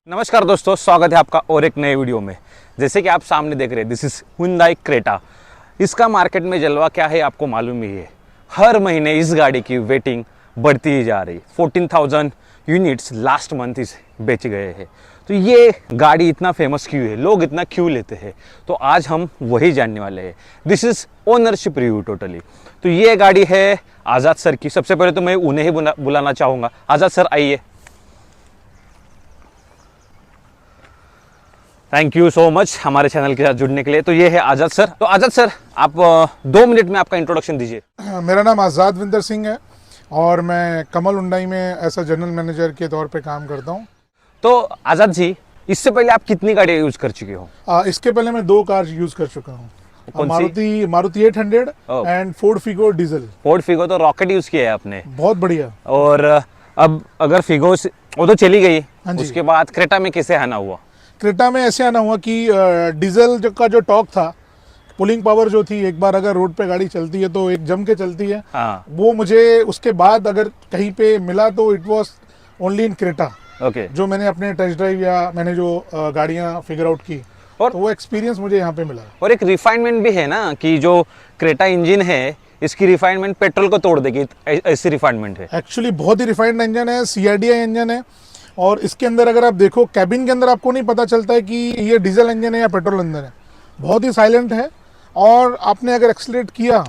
नमस्कार दोस्तों, स्वागत है आपका और एक नए वीडियो में। जैसे कि आप सामने देख रहे हैं, दिस इज Hyundai क्रेटा। इसका मार्केट में जलवा क्या है आपको मालूम ही है। हर महीने इस गाड़ी की वेटिंग बढ़ती ही जा रही। 14,000 यूनिट्स लास्ट मंथ इस बेच गए हैं। तो ये गाड़ी इतना फेमस क्यों है, लोग इतना क्यों लेते हैं, तो आज हम वही जानने वाले हैं। This is ownership review totally. तो ये गाड़ी है आज़ाद सर की। सबसे पहले तो मैं उन्हें ही बुलाना चाहूँगा। आज़ाद सर आइए। थैंक यू सो मच हमारे चैनल के साथ जुड़ने के लिए। तो ये है आज़ाद सर। तो आज़ाद सर, आप 2 मिनट में आपका इंट्रोडक्शन दीजिए। मेरा नाम आज़ाद विंदर सिंह है और मैं कमल हुंडई में ऐसा जनरल मैनेजर के तौर पे काम करता हूँ। तो आज़ाद जी, इससे पहले आप कितनी गाड़ियाँ यूज़ कर चुके हो? इसके पहले मैं 2 कार यूज़ कर चुका हूँ। कौन सी? Maruti 800 and Ford Figo diesel. Ford Figo तो रॉकेट यूज़ किया है आपने। बहुत बढ़िया। और अब अगर फिगो वो तो चली गई, हाँ जी। उसके बाद क्रेटा में कैसे आना हुआ? क्रेटा में ऐसे आना हुआ कि डीजल का जो टॉर्क था, पुलिंग पावर जो थी, एक बार अगर रोड पे गाड़ी चलती है तो एक जम के चलती है। हाँ, वो मुझे उसके बाद अगर कहीं पे मिला तो it was only in Creta. Okay. जो मैंने अपने टेस्ट ड्राइव या मैंने जो गाड़ियाँ फिगर आउट की, और तो वो एक्सपीरियंस मुझे यहाँ पे मिला। और एक रिफाइनमेंट भी है ना कि जो क्रेटा इंजन है, इसकी रिफाइनमेंट पेट्रोल को तोड़ देगी, ऐसी रिफाइनमेंट है। एक्चुअली बहुत ही रिफाइंड इंजन है, CRDI इंजन है। और इसके अंदर अगर आप देखो, कैबिन के अंदर आपको नहीं पता चलता है कि ये डीजल इंजन है या पेट्रोल इंजन है। बहुत ही साइलेंट है और आपने अगर एक्सीलरेट किया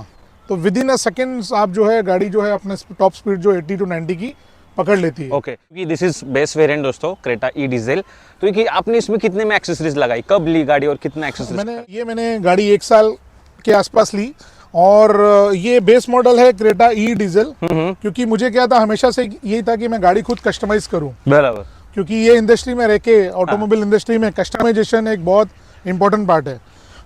तो विद इन अ सेकेंड्स आप जो है गाड़ी जो है अपने टॉप स्पीड जो 80 to 90 की पकड़ लेती है। Okay, this is base variant दोस्तों, क्रेटा ई डीजल। तो कि आपने इसमें कितने में एक्सेसरीज लगाई, कब ली गाड़ी और कितना एक्सेसरीज? मैंने गाड़ी 1 साल के आसपास ली और ये बेस मॉडल है क्रेटा ई डीजल। क्योंकि मुझे क्या था, हमेशा से यही था कि मैं गाड़ी खुद कस्टमाइज करूं। बराबर। क्योंकि ये इंडस्ट्री में रह के, ऑटोमोबाइल इंडस्ट्री में कस्टमाइजेशन एक बहुत इंपॉर्टेंट पार्ट है।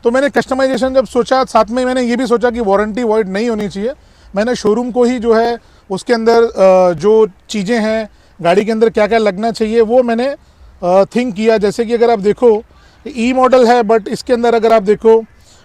तो मैंने कस्टमाइजेशन जब सोचा, साथ में मैंने ये भी सोचा कि वारंटी वॉइड नहीं होनी चाहिए। मैंने शोरूम को ही जो है उसके अंदर जो चीज़ें हैं गाड़ी के अंदर क्या क्या लगना चाहिए वो मैंने थिंक किया। जैसे कि अगर आप देखो, ई मॉडल है बट इसके अंदर अगर आप देखो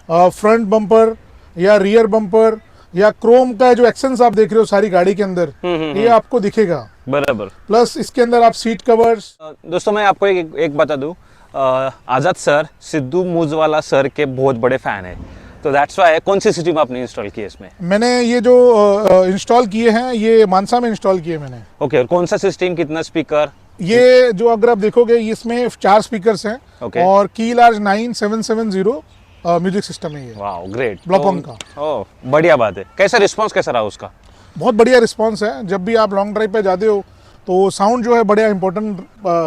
फ्रंट बम्पर या रियर बम्पर या क्रोम का जो एक्सेंस आप देख रहे हो सारी गाड़ी के अंदर, ये आपको दिखेगा। बराबर। प्लस इसके अंदर आप सीट कवर्स। दोस्तों मैं आपको एक बता दूं, आज़ाद सर सिद्धू मूसवाला सर के बहुत बड़े फैन है। तो दैट्स वाई कौन सी सिस्टम आपने इंस्टॉल की है इसमें? मैंने ये जो इंस्टॉल किए हैं ये मानसा में इंस्टॉल किए मैंने। ओके, और कौन सा सिस्टम, कितना स्पीकर? ये जो अगर आप देखोगे इसमें 4 स्पीकर्स हैं। Okay. और की लार्ज 9770 म्यूजिक सिस्टम है ये। Wow, great. ब्लॉपम का। ओह, बढ़िया बात है। कैसा रिस्पांस कैसा रहा उसका? बहुत बढ़िया रिस्पांस है। जब भी आप लॉन्ग ड्राइव पे जाते हो तो साउंड जो है बढ़िया इंपॉर्टेंट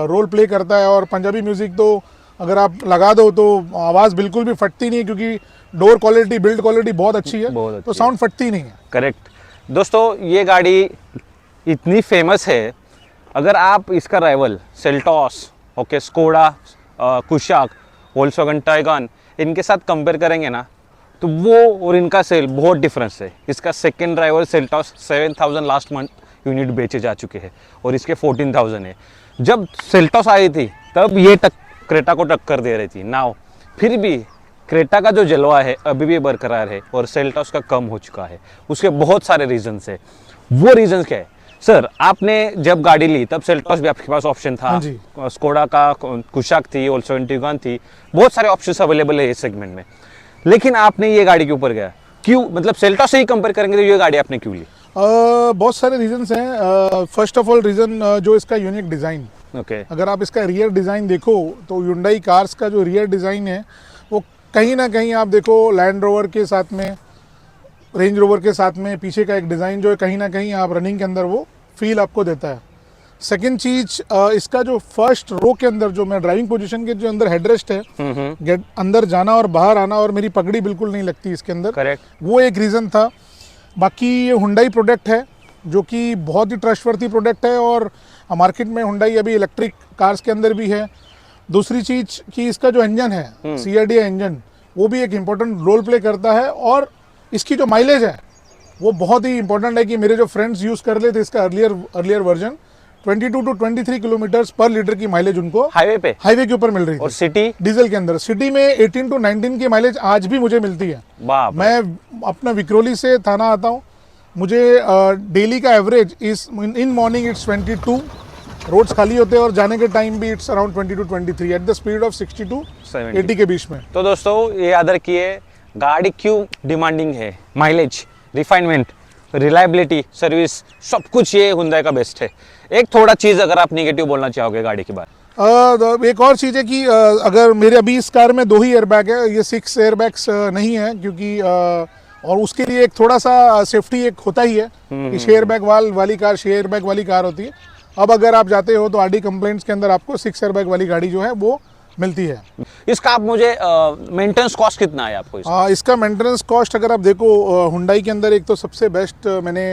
रोल प्ले करता है। और पंजाबी म्यूजिक तो अगर आप लगा दो तो आवाज़ बिल्कुल भी फटती नहीं है, क्योंकि डोर क्वालिटी, बिल्ड क्वालिटी बहुत अच्छी है। बहुत अच्छी तो साउंड फटती नहीं है। करेक्ट। दोस्तों ये गाड़ी इतनी फेमस है, अगर आप इसका rival Seltos, okay, Skoda, Kushaq, Volkswagen Taigun, इनके साथ कंपेयर करेंगे ना, तो वो और इनका सेल बहुत डिफरेंस है। इसका second rival Seltos 7,000 last month unit बेचे जा चुके हैं और इसके 14,000 है। जब सेल्टॉस आई थी तब ये क्रेटा को टक्कर दे रही थी। नाउ फिर भी क्रेटा का जो जलवा है अभी भी बरकरार है और सेल्टॉस का कम हो चुका है। उसके बहुत सारे रीजंस है। वो रीजंस क्या है सर? आपने जब गाड़ी ली तब सेल्टॉस भी आपके पास ऑप्शन था, स्कोडा का कुशाक थी, वोल्क्सवैगन टाइगन थी, बहुत सारे ऑप्शंस अवेलेबल है इस सेगमेंट में। लेकिन आपने ये गाड़ी के ऊपर गया क्यों? मतलब सेल्टॉस से ही कंपेयर करेंगे तो ये गाड़ी आपने क्यों ली? बहुत सारे रीजंस हैं। फर्स्ट ऑफ ऑल रीजन जो इसका यूनिक डिज़ाइन। ओके। अगर आप इसका रियर डिज़ाइन देखो तो Hyundai कार्स का जो रियर डिज़ाइन है वो कहीं ना कहीं आप देखो लैंड रोवर के साथ में, रेंज रोवर के साथ में पीछे का एक डिज़ाइन जो है कहीं ना कहीं आप रनिंग के अंदर वो फील आपको देता है। सेकंड चीज, इसका जो फर्स्ट रो के अंदर जो मैं ड्राइविंग पोजीशन के जो अंदर हेडरेस्ट है, गेट अंदर जाना और बाहर आना, और मेरी पगड़ी बिल्कुल नहीं लगती इसके अंदर। करेक्ट। वो एक रीज़न था। बाकी ये Hyundai प्रोडक्ट है जो कि बहुत ही ट्रस्टवर्थी प्रोडक्ट है और मार्केट में Hyundai अभी इलेक्ट्रिक कार्स के अंदर भी है। दूसरी चीज़ कि इसका जो इंजन है, CRDI इंजन, वो भी एक इम्पोर्टेंट रोल प्ले करता है। और इसकी जो माइलेज है वो बहुत ही इंपॉर्टेंट है कि मेरे जो फ्रेंड्स यूज़ कर रहे थे इसका अर्लियर वर्जन, 22 to 23 किलोमीटर पर लीटर की माइलेज उनको हाईवे के ऊपर मिल रही थी। और सिटी डीजल के अंदर सिटी में 18 to 19 की माइलेज आज भी मुझे मिलती है। मैं अपना विक्रोली से थाना आता हूँ, मुझे डेली का एवरेज इस इन मॉर्निंग इट्स 22 रोड्स खाली होते हैं और जाने के टाइम भी it's around 20 to 23 at the speed of 60 to 80 के बीच में। तो दोस्तों ये याद रखिए गाड़ी क्यों डिमांडिंग है, माइलेज, रिफाइनमेंट, रिलायबिलिटी, सर्विस, सब कुछ ये हुंडई का बेस्ट है। एक थोड़ा चीज़ अगर आप नेगेटिव बोलना चाहोगे गाड़ी के बारे। एक और चीज़ है कि अगर मेरे अभी इस कार में 2 ही एयरबैग है, ये 6 एयरबैग्स नहीं है, क्योंकि और उसके लिए एक थोड़ा सा सेफ्टी एक होता ही है कि 6 एयरबैग वाली कार 6 एयरबैग वाली कार होती है। अब अगर आप जाते हो तो आरडी कंप्लेंट्स के अंदर आपको 6 एयरबैग वाली गाड़ी जो है वो मिलती है। इसका आप मुझे मेंटेनेंस कॉस्ट कितना है आपको इसका मेंटेनेंस कॉस्ट अगर आप देखो हुंडई के अंदर एक तो सबसे बेस्ट मैंने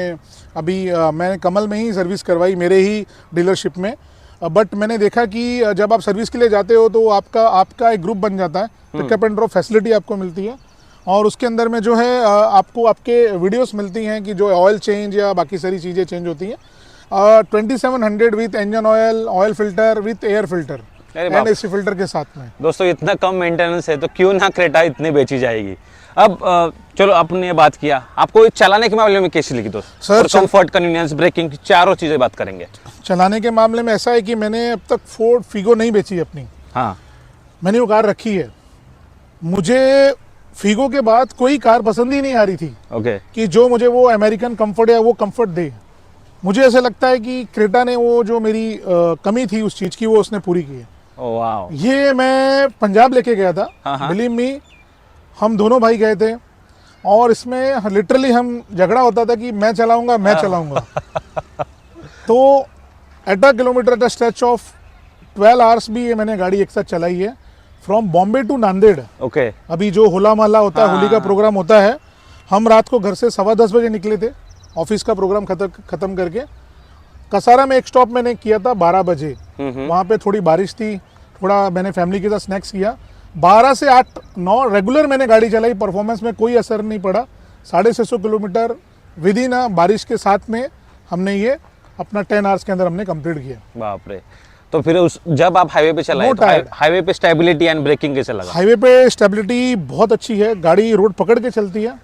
अभी मैंने कमल में ही सर्विस करवाई मेरे ही डीलरशिप में, बट मैंने देखा कि जब आप सर्विस के लिए जाते हो तो आपका एक ग्रुप बन जाता है, पिकअप एंड ड्रॉप फैसिलिटी आपको मिलती है और उसके अंदर में जो है आपको आपके वीडियोस मिलती हैं कि जो ऑयल चेंज या बाकी सारी चीज़ें चेंज होती हैं। 2700 with engine oil filter with air filter and AC filter के साथ में। दोस्तों इतना कम मेंटेनेंस है तो क्यों ना क्रेटा इतनी बेची जाएगी। अब चलो आपने बात किया, आपको चलाने के मामले में कैसी लगी दोस्त? सर कंफर्ट, कन्वीनियंस, ब्रेकिंग, चारों चीजें बात करेंगे। चलाने के मामले में ऐसा है कि मैंने अब तक फोर्ड फिगो नहीं बेची अपनी। हाँ, मैंने वो कार रखी है। मुझे फिगो के बाद कोई कार पसंद ही नहीं आ रही थी ओके कि जो मुझे वो अमेरिकन कंफर्ट या वो कंफर्ट दे। मुझे ऐसा लगता है कि क्रेटा ने वो जो मेरी कमी थी उस चीज़ की वो उसने पूरी की है। Oh wow. ये मैं पंजाब लेके गया था, बिलीव मी, हम दोनों भाई गए थे और इसमें लिटरली हम झगड़ा होता था कि मैं चलाऊंगा तो at a kilometer at a stretch of 12 hours भी ये मैंने गाड़ी एक साथ चलाई है, from Bombay to Nanded. Okay अभी जो होला महल्ला होता है, होली का प्रोग्राम होता है, हम रात को घर से 10:15 बजे निकले थे ऑफिस का प्रोग्राम खत्म करके। कसारा में एक स्टॉप मैंने किया था 12 बजे, वहाँ पे थोड़ी बारिश थी, थोड़ा मैंने फैमिली के साथ स्नैक्स किया। 12 से 8-9 रेगुलर मैंने गाड़ी चलाई, परफॉर्मेंस में कोई असर नहीं पड़ा। 650 किलोमीटर विद इन बारिश के साथ में हमने ये अपना 10 आवर्स के अंदर हमने कंप्लीट किया। बाप रे। तो फिर जब आप हाईवे पे चलाए तो हाईवे पे स्टेबिलिटी एंड ब्रेकिंग कैसे लगा? हाईवे पे स्टेबिलिटी बहुत अच्छी है, गाड़ी रोड पकड़ के चलती है,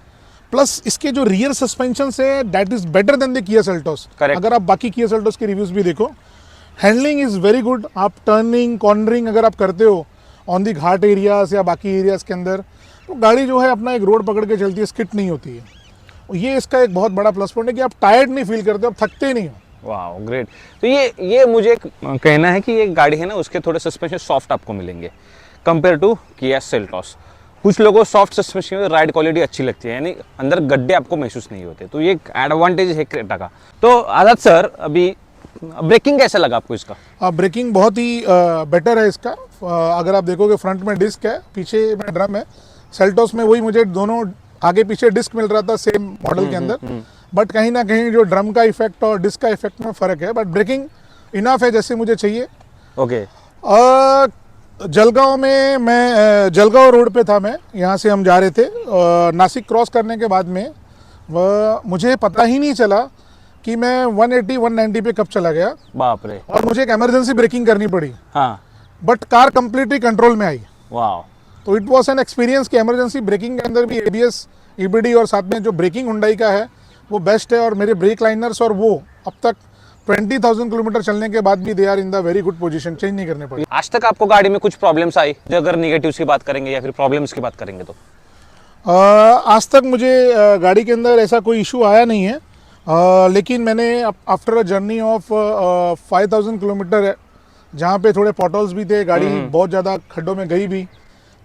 प्लस इसके जो रियर सस्पेंशन है that is better than the Kia Seltos. अगर आप बाकी किया सेल्टोस के रिव्यूज भी देखो, हैंडलिंग इज वेरी गुड। आप टर्निंग कॉर्नरिंग अगर आप करते हो ऑन दी घाट एरियाज या बाकी एरियाज के अंदर, तो गाड़ी जो है अपना एक रोड पकड़ के चलती है, स्किट नहीं होती है। ये इसका एक बहुत बड़ा प्लस पॉइंट है कि आप टायर्ड नहीं फील करते, आप थकते नहीं हो। वाह ग्रेट। तो ये मुझे कहना है कि ये गाड़ी है ना, उसके थोड़े सस्पेंशन सॉफ्ट आपको मिलेंगे कंपेयर टू किया सेल्टोस। कुछ लोगों को सॉफ्ट सस्पेंशन में राइड क्वालिटी अच्छी लगती है, यानी अंदर गड्ढे आपको महसूस नहीं होते, तो ये एक एडवांटेज है क्रेटा का। तो आजाद सर, अभी ब्रेकिंग कैसा लगा आपको इसका? ब्रेकिंग बहुत ही बेटर है इसका। अगर आप देखोगे फ्रंट में डिस्क है, पीछे में ड्रम है। सेल्टोस में वही मुझे दोनों आगे पीछे डिस्क मिल रहा था सेम मॉडल के अंदर, बट कहीं ना कहीं जो ड्रम का इफेक्ट और डिस्क का इफेक्ट में फ़र्क है, बट ब्रेकिंग इनफ है जैसे मुझे चाहिए। ओके। जलगांव में मैं जलगांव रोड पे था, मैं यहाँ से हम जा रहे थे, नासिक क्रॉस करने के बाद में मुझे पता ही नहीं चला कि मैं 180-190 पे कब चला गया। बाप रे। और मुझे एक इमरजेंसी ब्रेकिंग करनी पड़ी। हाँ, बट कार कंप्लीटली कंट्रोल में आई। वाह। तो इट वॉज एन एक्सपीरियंस कि इमरजेंसी ब्रेकिंग के अंदर भी ABS EBD और साथ में जो ब्रेकिंग हुंडई का है वो बेस्ट है। और मेरे ब्रेक लाइनर्स और वो अब तक 20,000 किलोमीटर चलने के बाद भी they are in the very good position, change नहीं करने पड़े। आज तक आपको गाड़ी में कुछ प्रॉब्लम्स आई, जो अगर नेगेटिव्स की बात करेंगे या फिर प्रॉब्लम्स की बात करेंगे तो? आज तक मुझे गाड़ी के अंदर ऐसा कोई इशू आया नहीं है, लेकिन मैंने after a journey of 5,000 kilometre जहाँ पे थोड़े पॉटल्स भी थे, गाड़ी बहुत ज़्यादा खड्डों में गई भी,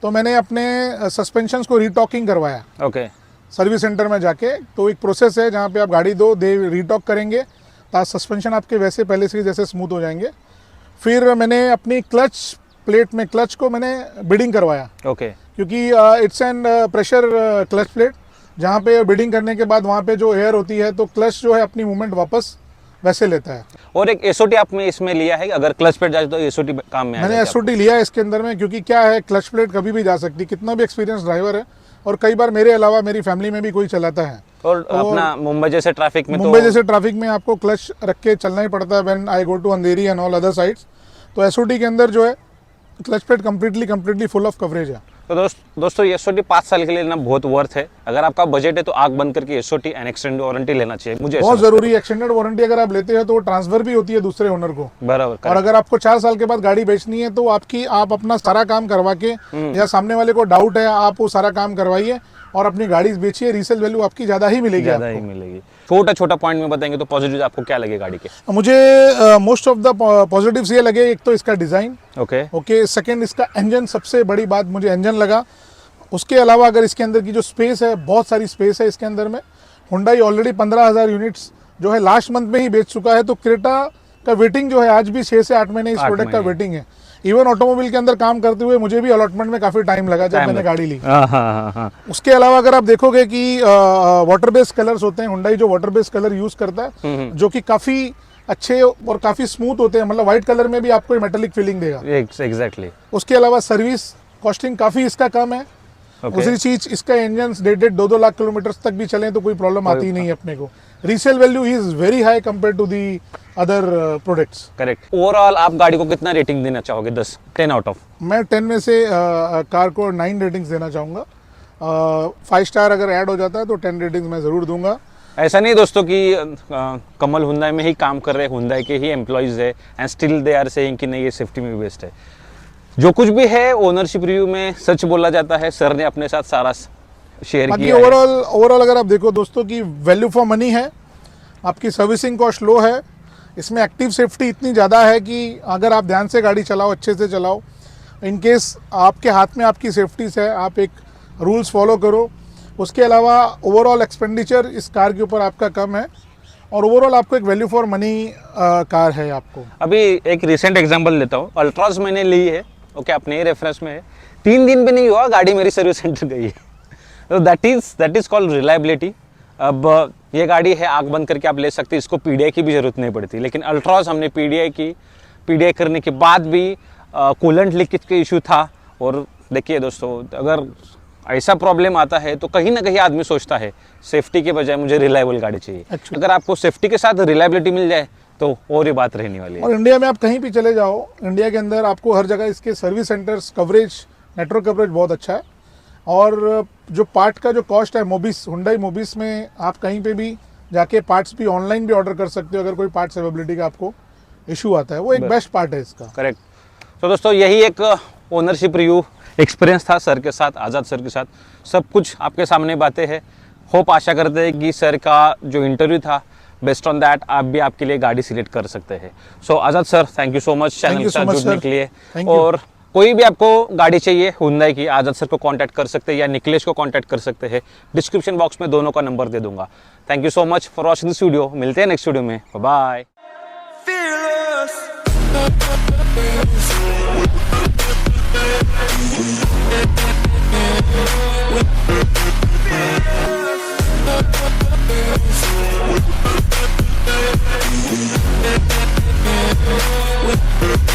तो मैंने अपने सस्पेंशंस को रीटॉकिंग करवाया। ओके। सर्विस सेंटर में जाके, तो एक प्रोसेस है जहाँ पे आप गाड़ी दो दे रीटॉक करेंगे, ताकि सस्पेंशन आपके वैसे पहले से जैसे स्मूथ हो जाएंगे। फिर मैंने अपनी क्लच प्लेट में क्लच को मैंने बिडिंग करवाया। ओके। क्योंकि it's an pressure clutch plate, जहाँ पे बिडिंग करने के बाद वहाँ पे जो एयर होती है तो क्लच जो है अपनी मूवमेंट वापस वैसे लेता है। और एक SOT आपने इसमें लिया है, अगर क्लच प्लेट जाए तो SOT काम में मैंने SOT लिया है इसके अंदर में, क्योंकि क्या है, क्लच प्लेट कभी भी जा सकती, कितना भी एक्सपीरियंस ड्राइवर है, और कई बार मेरे अलावा मेरी फैमिली में भी कोई चलाता है। और अपना मुंबई जैसे ट्रैफिक में, जैसे ट्रैफिक में आपको क्लच रख के चलना ही पड़ता है when I go to Andheri and all other sides. तो SOT के अंदर जो है clutch plate completely full of coverage है। तो दोस्तों ये एसओटी 5 साल के लिए लेना बहुत वर्थ है। अगर आपका बजट है तो आग बंद करके एसओटी एंड एक्सटेंडेड वारंटी लेना चाहिए, मुझे ऐसा बहुत लगता जरूरी है। एक्सटेंडेड वारंटी अगर आप लेते हैं तो वो ट्रांसफर भी होती है दूसरे ओनर को। है। बराबर और correct। अगर आपको 4 साल के बाद गाड़ी बेचनी है तो आप अपना सारा काम करवा के, या सामने वाले को डाउट है आप वो सारा काम करवाइए और अपनी गाड़ी बेचिए, रीसेल वैल्यू आपकी ज्यादा ही मिलेगी ज़्यादा ही आपको। मिलेगी। छोटा छोटा पॉइंट में बताएंगे तो पॉजिटिव आपको क्या लगे गाड़ी के? मुझे मोस्ट ऑफ द पॉजिटिव्स ये लगे, एक तो इसका डिज़ाइन, ओके ओके, सेकंड इसका इंजन, सबसे बड़ी बात मुझे इंजन लगा। उसके अलावा अगर इसके अंदर की जो स्पेस है, बहुत सारी स्पेस है इसके अंदर में। हुंडई ऑलरेडी 15,000 यूनिट्स जो है लास्ट मंथ में ही बेच चुका है, तो क्रेटा का वेटिंग जो है आज भी 6 से 8 महीने इस 8 प्रोडक्ट का महीने। वेटिंग है। इवन ऑटोमोबाइल के अंदर काम करते हुए मुझे भी अलॉटमेंट में काफ़ी टाइम लगा जब मैंने गाड़ी ली। हाँ। उसके अलावा अगर आप देखोगे कि वाटर बेस्ड कलर्स होते हैं, हुंडई जो वाटर बेस्ड कलर यूज़ करता है जो कि काफ़ी अच्छे और काफ़ी स्मूथ होते हैं, मतलब व्हाइट कलर में भी आपको मेटेलिक फीलिंग देगा। एग्जैक्टली। उसके अलावा सर्विस कॉस्टिंग काफ़ी इसका कम है। दूसरी चीज, इसका इंजन 1.5-2 लाख किलोमीटर तक भी चले तो कोई प्रॉब्लम आती ही नहीं है अपने को। Resale value is very high compare to the other products. Correct. Overall आप गाड़ी को कितना रेटिंग देना चाहोगे? 10 आउट ऑफ? मैं 10 में से कार को 9 रेटिंग्स देना चाहूँगा। 5 स्टार अगर ऐड हो जाता है तो 10 रेटिंग्स मैं ज़रूर दूंगा। ऐसा नहीं दोस्तों कि कमल हुंडई में ही काम कर रहे, हुंडई के ही एम्प्लॉयज़ है and still they are saying कि नहीं ये सेफ्टी में बेस्ट है। जो कुछ भी है ओनरशिप रिव्यू में सच बोला जाता है। सर ने अपने साथ सारा शेयर बाकी किया है। ओवरऑल अगर आप देखो दोस्तों की वैल्यू फॉर मनी है, आपकी सर्विसिंग कॉस्ट लो है, इसमें एक्टिव सेफ्टी इतनी ज़्यादा है कि अगर आप ध्यान से गाड़ी चलाओ, अच्छे से चलाओ, इन केस आपके हाथ में आपकी सेफ्टीज है, आप एक रूल्स फॉलो करो। उसके अलावा ओवरऑल एक्सपेंडिचर इस कार के ऊपर आपका कम है और ओवरऑल आपको एक वैल्यू फॉर मनी कार है आपको। अभी एक रिसेंट एग्जांपल लेता हूँ, अल्ट्रास मैंने ली है, ओके, अपने ही रेफरेंस में है, 3 दिन भी नहीं हुआ गाड़ी मेरी सर्विस सेंटर गई है। तो दैट इज कॉल्ड रिलायबिलिटी। अब ये गाड़ी है आग बंद करके आप ले सकते हैं, इसको पीडीआई की भी जरूरत नहीं पड़ती। लेकिन अल्ट्रास हमने पीडीआई करने के बाद भी कूलेंट लीकेज का इशू था। और देखिए दोस्तों, अगर ऐसा प्रॉब्लम आता है तो कहीं ना कहीं आदमी सोचता है सेफ्टी के बजाय मुझे रिलायबल गाड़ी चाहिए। अगर आपको सेफ्टी के साथ रिलायबिलिटी मिल जाए तो और ही बात रहने वाली है। और इंडिया में आप कहीं भी चले जाओ, इंडिया के अंदर आपको हर जगह इसके service centres coverage, network coverage बहुत अच्छा है। और जो पार्ट का जो कॉस्ट है, मोबिस, हुंडई मोबिस में आप कहीं पे भी जाके पार्ट्स भी ऑनलाइन भी ऑर्डर कर सकते हो अगर कोई पार्ट्स अवेलेबिलिटी का आपको इशू आता है। वो एक बेस्ट पार्ट है इसका। करेक्ट। तो दोस्तों यही एक ओनरशिप रिव्यू एक्सपीरियंस था सर के साथ, आज़ाद सर के साथ। सब कुछ आपके सामने बातें हैं। होप आशा करते हैं कि सर का जो इंटरव्यू था बेस्ड ऑन दैट आप भी आपके लिए गाड़ी सिलेक्ट कर सकते हैं। So Azad sir, thank you so much channel के साथ जुड़ने के लिए। और कोई भी आपको गाड़ी चाहिए हुंडई की, आज़ाद सर को कांटेक्ट कर सकते हैं या निखिलेश को कांटेक्ट कर सकते हैं। डिस्क्रिप्शन बॉक्स में दोनों का नंबर दे दूंगा। Thank you so much for watching this video. मिलते हैं नेक्स्ट वीडियो में। Bye. We'll be right back.